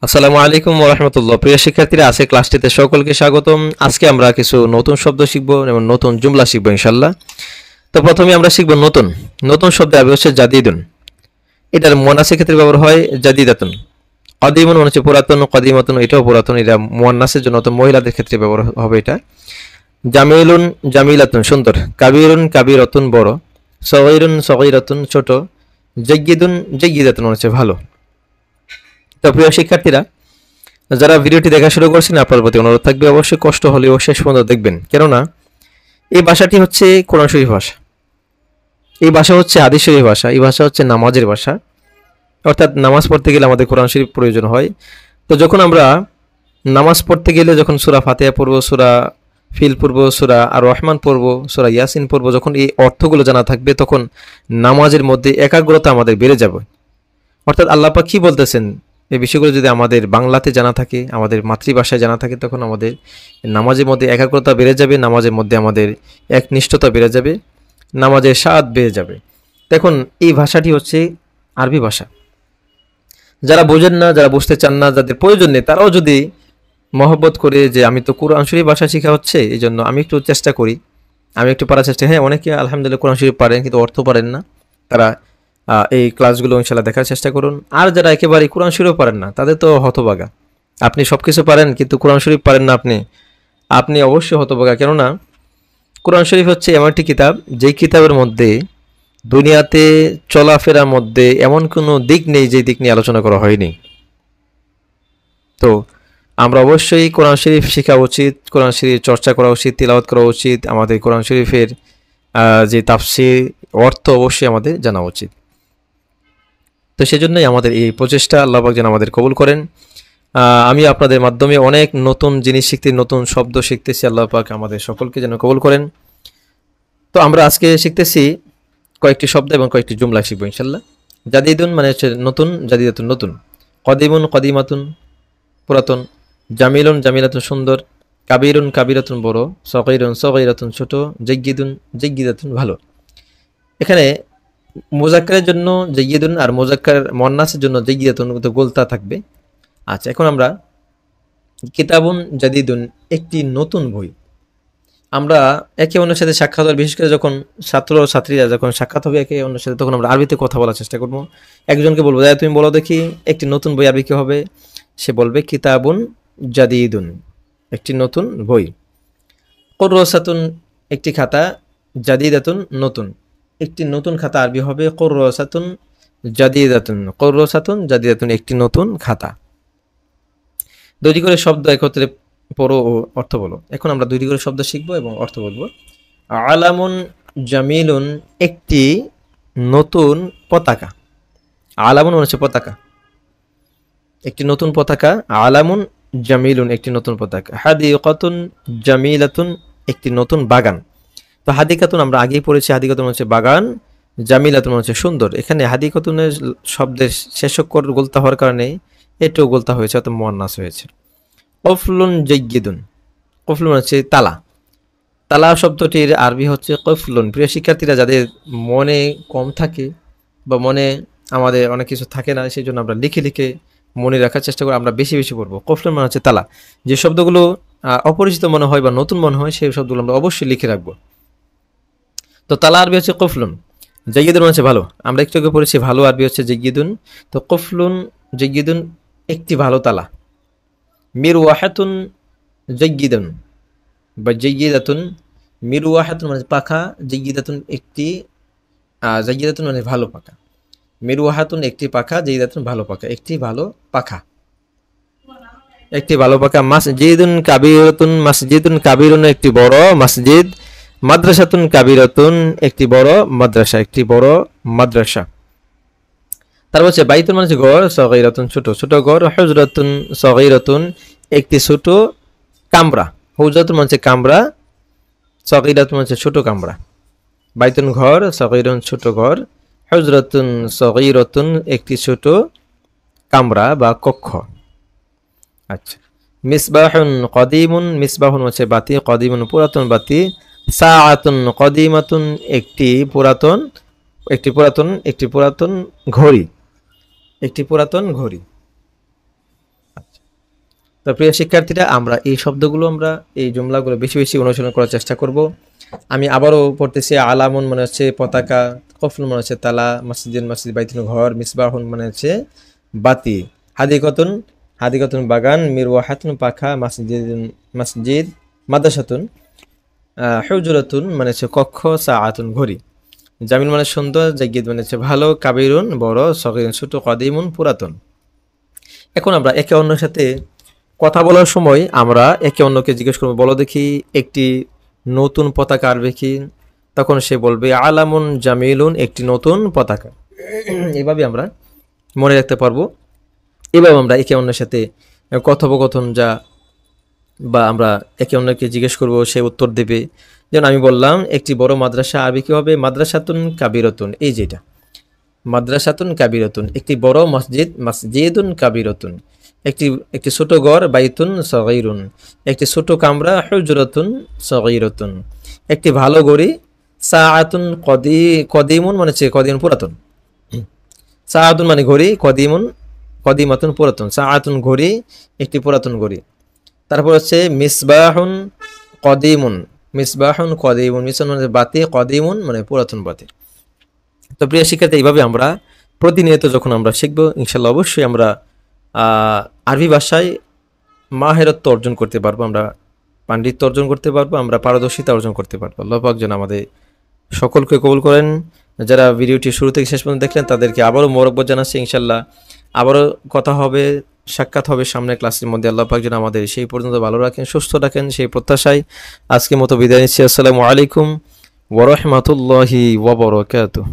আসসালামু আলাইকুম ওয়া রাহমাতুল্লাহ। প্রিয় শিক্ষার্থীরা, আজকে ক্লাসটিতে সকলকে স্বাগতম। আজকে আমরা কিছু নতুন শব্দ শিখব এবং নতুন জুমলা শিখব ইনশাআল্লাহ। তো প্রথমে আমরা শিখব নতুন নতুন শব্দ হবে হচ্ছে জাদিদুন। এটার মুয়ান্নাসের ক্ষেত্রে ব্যবহার হয় জাদিদাতুন। কদিমুন মানে হচ্ছে পুরাতন, কদিমাতুন এটাও পুরাতন, এটা মুয়ান্নাসের জন্য, তো মহিলাদের ক্ষেত্রে ব্যবহার হবে এটা। জামিলুন জামিলাতুন সুন্দর, কাবিরুন কাবিরাতুন বড়, সগীরুন সগীরাতুন ছোট, জাইয়্যিদুন জাইয়্যিদাতুন মানে হচ্ছে ভালো। তো প্রিয় শিক্ষার্থীরা, যারা ভিডিওটি দেখা শুরু করছেন আপনার প্রতি অনুরোধ থাকবে অবশ্যই কষ্ট হলেও শেষ পর্যন্ত দেখবেন, কেননা এই ভাষাটি হচ্ছে কোরআন শরীফ ভাষা, এই ভাষা হচ্ছে হাদিস শরীফ ভাষা, এই ভাষা হচ্ছে নামাজের ভাষা। অর্থাৎ নামাজ পড়তে গেলে আমাদের কোরআন শরীফ প্রয়োজন হয়। তো যখন আমরা নামাজ পড়তে গেলে যখন সূরা ফাতিহা পড়ব, সূরা ফিল পড়ব, সূরা আর রহমান পড়ব, সূরা ইয়াসিন পড়ব, যখন এই অর্থগুলো জানা থাকবে তখন নামাজের মধ্যে একাগ্রতা আমাদের বেড়ে যাবে। অর্থাৎ আল্লাহ পাক কি বলতেছেন এই বিষয়গুলো যদি আমাদের বাংলাতে জানা থাকে, আমাদের মাতৃভাষায় জানা থাকে, তখন আমাদের নামাজের মধ্যে একাগ্রতা বেড়ে যাবে, নামাজের মধ্যে আমাদের একনিষ্ঠতা বেড়ে যাবে, নামাজের স্বাদ বেড়ে যাবে। দেখুন, এই ভাষাটি হচ্ছে আরবি ভাষা। যারা বোঝেন না, যারা বুঝতে চান না, যাদের প্রয়োজন নেই, তারাও যদি মহব্বত করে যে আমি তো কোরআন শরীফ ভাষা শেখা হচ্ছে, এই জন্য আমি একটু চেষ্টা করি, আমি একটু পারার চেষ্টা, হ্যাঁ অনেকে আলহামদুলিল্লাহ কোরআন শরীফ পারেন কিন্তু অর্থ পারেন না, তারা এই ক্লাসগুলো ইনশাল্লাহ দেখার চেষ্টা করুন। আর যারা একেবারে কোরআন শরীফ পারেন না, তাদের তো হতভাগা। আপনি সব কিছু পারেন কিন্তু কোরআন শরীফ পারেন না, আপনি আপনি অবশ্যই হতভাগা। কেননা কোরআন শরীফ হচ্ছে এমন একটি কিতাব, যেই কিতাবের মধ্যে দুনিয়াতে চলাফেরার মধ্যে এমন কোনো দিক নেই যে দিক নিয়ে আলোচনা করা হয়নি। তো আমরা অবশ্যই কোরআন শরীফ শেখা উচিত, কোরআন শরীফ চর্চা করা উচিত, তিলাওয়াত করা উচিত। আমাদের কোরআন শরীফের যে তাফসীর অর্থ অবশ্যই আমাদের জানা উচিত। তো সেজন্যই আমাদের এই প্রচেষ্টা, আল্লাহ পাক যেন আমাদের কবুল করেন। আমি আপনাদের মাধ্যমে অনেক নতুন জিনিস শিখতে, নতুন শব্দ শিখতেছি, আল্লাহ পাক আমাদের সকলকে যেন কবুল করেন। তো আমরা আজকে শিখতেছি কয়েকটি শব্দ এবং কয়েকটি জুমলা শিখবো ইনশাল্লাহ। জাদিদুন মানে হচ্ছে নতুন, জাদিদাতুন নতুন, কদিমুন কদিমাতুন পুরাতন, জামিলুন জামিলাতুন সুন্দর, কাবিরুন কাবিরাতুন বড়, সগীরুন সগীরাতুন ছোট, জাইয়্যিদুন জাইয়্যিদাতুন ভালো। এখানে মুজাক্কারের জন্য জাইয়্যিদুন আর মুজাক্কার মুয়ান্নাসের জন্য জাইয়্যিদাতুন তো গোলতা থাকবে। আচ্ছা, এখন আমরা কিতাবুন জাদিদুন একটি নতুন বই। আমরা একে অন্যের সাথে সাক্ষাৎ হবে, বিশেষ করে যখন ছাত্র ছাত্রীরা যখন সাক্ষাৎ হবে একে অন্যের সাথে, তখন আমরা আরবিতে কথা বলার চেষ্টা করব। একজনকে বলবো, তুমি বলো দেখি একটি নতুন বই আরবি কি হবে? সে বলবে কিতাবুন জাদিদুন, একটি নতুন বই। কুররাসাতুন একটি খাতা, জাদিদাতুন নতুন, একটি নতুন খাতা আরবি হবে কুররাসাতুন জাদিদাতুন। কুররাসাতুন জাদিদাতুন একটি নতুন খাতা। দুইটি করে শব্দ একত্রে পড়ো ও অর্থ বলো। এখন আমরা দুইটি করে শব্দ শিখবো এবং অর্থ বলবো। আলামুন জামিলুন একটি নতুন পতাকা। আলামুন মানে হচ্ছে পতাকা, একটি নতুন পতাকা। আলামুন জামিলুন একটি নতুন পতাকা। হাদিকাতুন জামিলাতুন একটি নতুন বাগান। তো হাদিকাতুন আমরা আগেই পড়েছি, হাদিকাতুন হচ্ছে বাগান, জামিলাতুন হচ্ছে সুন্দর। এখানে হাদিকাতুনের শব্দের শেষ অক্ষর গোলতা হওয়ার কারণে এটাও গোলতা হয়েছে, অর্থাৎ মুয়ান্নাস হয়েছে। কফলুন জাইয়্যিদুন, কফলুন হচ্ছে তালা। তালা শব্দটির আরবি হচ্ছে কফলুন। প্রিয় শিক্ষার্থীরা, যাদের মনে কম থাকে বা মনে আমাদের অনেক কিছু থাকে না, সেই জন্য আমরা লিখে লিখে মনে রাখার চেষ্টা করি, আমরা বেশি বেশি পড়বো। কফলুন মানে হচ্ছে তালা। যে শব্দগুলো অপরিচিত মনে হয় বা নতুন মনে হয়, সেই শব্দগুলো আমরা অবশ্যই লিখে রাখবো। তো তালা আরবি হচ্ছে কফলুন। জাইয়্যিদুন হচ্ছে ভালো, আমরা একটু আগে পড়েছি ভালো আরবি হচ্ছে জাইয়্যিদুন। তো কফলুন জাইয়্যিদুন একটি ভালো তালা। মিরওয়াহাতুন জাইয়্যিদুন বা জাইয়্যিদাতুন। মিরওয়াহাতুন মানে পাখা, জাইয়্যিদাতুন একটি, জাইয়্যিদাতুন মানে ভালো পাখা। মিরওয়াহাতুন একটি পাখা, জাইয়্যিদাতুন ভালো পাখা, একটি ভালো পাখা, একটি ভালো পাখা। মাসজিদুন কাবীরাতুন, মাসজিদুন কাবীরুন একটি বড় মসজিদ। মাদ্রাসাতুন কাবীরাতুন একটি বড় মাদ্রাসা, একটি বড় মাদ্রাসা। তারপর হচ্ছে বাইতুন মানে ঘর, সগীরাতুন ছোট, ছোট ঘর। হুজরাতুন সগীরাতুন একটি ছোট কামরা। হুজরাতুন মানে কামরা, সগীরাতুন মানে ছোট কামরা। বাইতুন ঘর, সগীরুন ছোট ঘর, হুজরাতুন সগীরাতুন একটি ছোট কামরা বা কক্ষ। আচ্ছা, মিসবাহুন কদিমুন, মিসবাহুন হচ্ছে বাতি, কদিমুন পুরাতন বাতি। সাআতুন কদিমাতুন একটি পুরাতন, একটি পুরাতন, একটি পুরাতন ঘড়ি, একটি পুরাতন ঘড়ি। তো প্রিয় শিক্ষার্থীরা, আমরা এই শব্দগুলো আমরা এই জুমলাগুলো বেশি বেশি অনুশীলন করার চেষ্টা করব। আমি আবারও পড়তেছি। আলামুন মানে হচ্ছে পতাকা, কফলুন মানে হচ্ছে তালা, মসজিদুন মসজিদ, বাইতুন ঘর, মিসবাহুন মানে হচ্ছে বাতি, হাদিকতুন হাদিকতুন বাগান, মিরওয়াহাতুন পাখা, মসজিদুন মসজিদ, মাদ্রাসাতুন হুজরাতুন মানে হচ্ছে কক্ষ, সাআতুন ঘড়ি, জামিল মানে সুন্দর, জাইয়িদ মানে হচ্ছে ভালো, কাবিরুন বড়, সগীরুন ছোট, কদিমুন পুরাতন। এখন আমরা একে অন্যের সাথে কথা বলার সময় আমরা একে অন্যকে জিজ্ঞেস করবো, বলো দেখি একটি নতুন পতাকা আরবে কি? তখন সে বলবে আলামুন জামিলুন, একটি নতুন পতাকা। এভাবে আমরা মনে রাখতে পারবো। এভাবে আমরা একে অন্যের সাথে কথোপকথন বা আমরা একে অন্যকে জিজ্ঞেস করব, সে উত্তর দেবে। যেমন আমি বললাম একটি বড় মাদ্রাসা আরবি কি হবে? মাদ্রাসাতুন কাবিরাতুন। এই যেটা মাদ্রাসাতুন কাবিরাতুন, একটি বড় মসজিদ, মসজিদুন কাবিরাতুন। একটি একটি ছোট ঘর, বাইতুন সগীরুন। একটি ছোট কামরা, হুজরাতুন সগীরাতুন। একটি ভালো ঘড়ি, সাআতুন কদিমুন মানে হচ্ছে কদিমুন পুরাতন। সাআতুন মানে ঘড়ি, কদিমাতুন পুরাতন। সাআতুন ঘড়ি, একটি পুরাতন ঘড়ি। তারপর হচ্ছে মিসবাহুন কদিমুন, মিসবাহুন কদিমুন, মিসবাহুন মানে বাতি, কদিমুন মানে পুরাতন বাতি। তো প্রিয় শিক্ষার্থী, এইভাবে আমরা প্রতিনিয়ত যখন আমরা শিখবো, ইনশাল্লাহ অবশ্যই আমরা আরবি ভাষায় মাহেরত্ব অর্জন করতে পারবো, আমরা পাণ্ডিত্য অর্জন করতে পারবো, আমরা পারদর্শিতা অর্জন করতে পারবো। আল্লাহ পাক যেন আমাদের সকলকে কবুল করেন। যারা ভিডিওটি শুরু থেকে শেষ পর্যন্ত দেখলেন তাদেরকে আবারও মোরব্বত জানাচ্ছি। ইনশাল্লাহ আবারও কথা হবে, সাক্ষাৎ হবে সামনের ক্লাসের মধ্যে। আল্লাহ পাক যেন আমাদের সেই পর্যন্ত ভালো রাখেন, সুস্থ রাখেন, সেই প্রত্যাশায় আজকের মতো বিদায় নিচ্ছি। আসসালামু আলাইকুম ওয়া রাহমাতুল্লাহি ওয়া বারাকাতুহু।